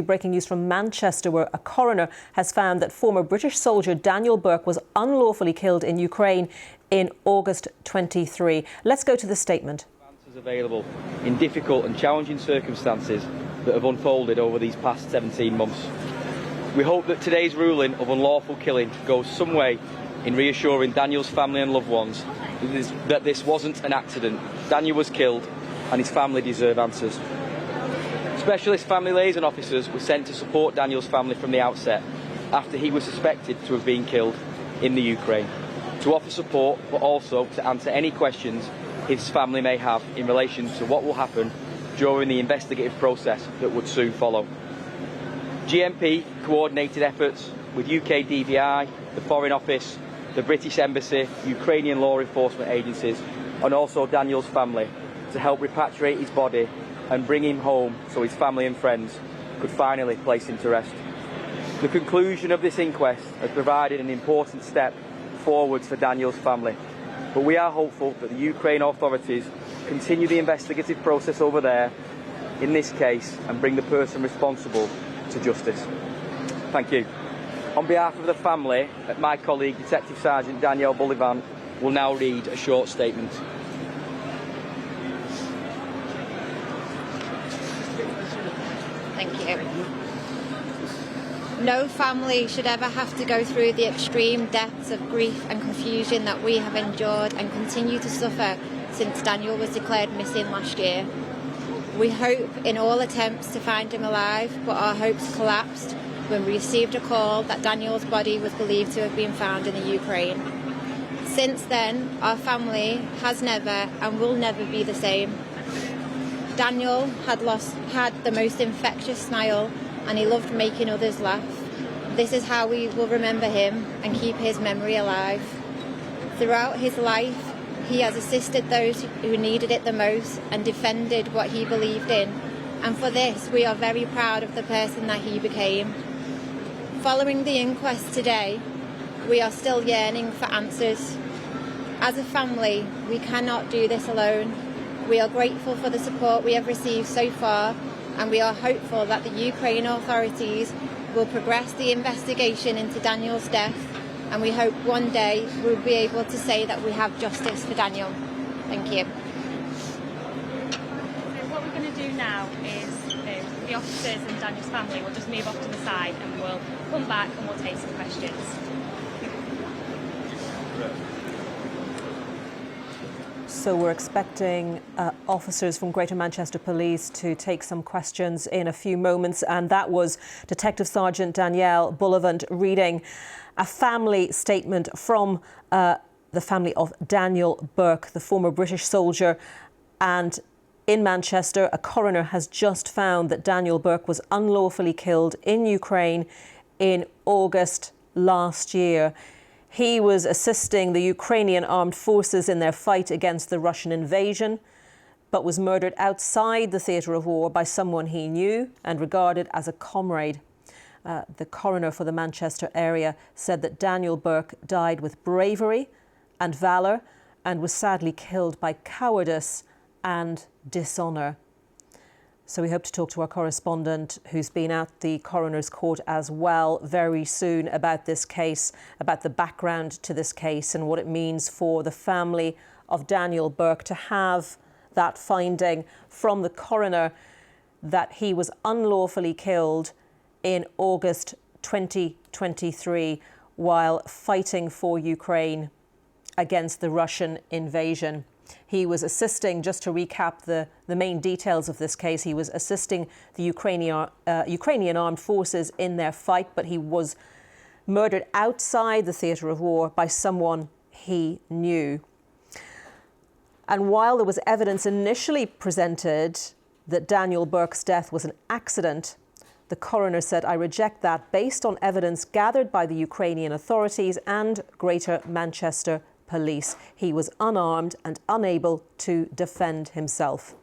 Breaking news from Manchester, where a coroner has found that former British soldier Daniel Burke was unlawfully killed in Ukraine in August 23. Let's go to the statement. Answers available in difficult and challenging circumstances that have unfolded over these past 17 months. We hope that today's ruling of unlawful killing goes some way in reassuring Daniel's family and loved ones that this wasn't an accident. Daniel was killed and his family deserve answers. Specialist family liaison officers were sent to support Daniel's family from the outset after he was suspected to have been killed in the Ukraine, to offer support but also to answer any questions his family may have in relation to what will happen during the investigative process that would soon follow. GMP coordinated efforts with UK DVI, the Foreign Office, the British Embassy, Ukrainian law enforcement agencies and also Daniel's family to help repatriate his body and bring him home so his family and friends could finally place him to rest. The conclusion of this inquest has provided an important step forwards for Daniel's family, but we are hopeful that the Ukraine authorities continue the investigative process over there in this case and bring the person responsible to justice. Thank you. On behalf of the family, my colleague Detective Sergeant Danielle Bullivant will now read a short statement. Thank you. No family should ever have to go through the extreme depths of grief and confusion that we have endured and continue to suffer since Daniel was declared missing last year. We hope in all attempts to find him alive, but our hopes collapsed when we received a call that Daniel's body was believed to have been found in the Ukraine. Since then, our family has never and will never be the same. Daniel had the most infectious smile and he loved making others laugh. This is how we will remember him and keep his memory alive. Throughout his life, he has assisted those who needed it the most and defended what he believed in. And for this, we are very proud of the person that he became. Following the inquest today, we are still yearning for answers. As a family, we cannot do this alone. We are grateful for the support we have received so far, and we are hopeful that the Ukraine authorities will progress the investigation into Daniel's death, and we hope one day we'll be able to say that we have justice for Daniel. Thank you. So what we're going to do now is the officers and Daniel's family will just move off to the side and we'll come back and we'll take some questions. So we're expecting officers from Greater Manchester Police to take some questions in a few moments, and that was Detective Sergeant Danielle Bullivant reading a family statement from the family of Daniel Burke, the former British soldier. And in Manchester, a coroner has just found that Daniel Burke was unlawfully killed in Ukraine in August last year. He was assisting the Ukrainian armed forces in their fight against the Russian invasion, but was murdered outside the theatre of war by someone he knew and regarded as a comrade. The coroner for the Manchester area said that Daniel Burke died with bravery and valour and was sadly killed by cowardice and dishonour. So we hope to talk to our correspondent who's been at the coroner's court as well very soon about this case, about the background to this case and what it means for the family of Daniel Burke to have that finding from the coroner that he was unlawfully killed in August 2023 while fighting for Ukraine against the Russian invasion. He was assisting, just to recap the main details of this case, he was assisting the Ukrainian armed forces in their fight, but he was murdered outside the theatre of war by someone he knew. And while there was evidence initially presented that Daniel Burke's death was an accident, the coroner said, "I reject that based on evidence gathered by the Ukrainian authorities and Greater Manchester Police. He was unarmed and unable to defend himself."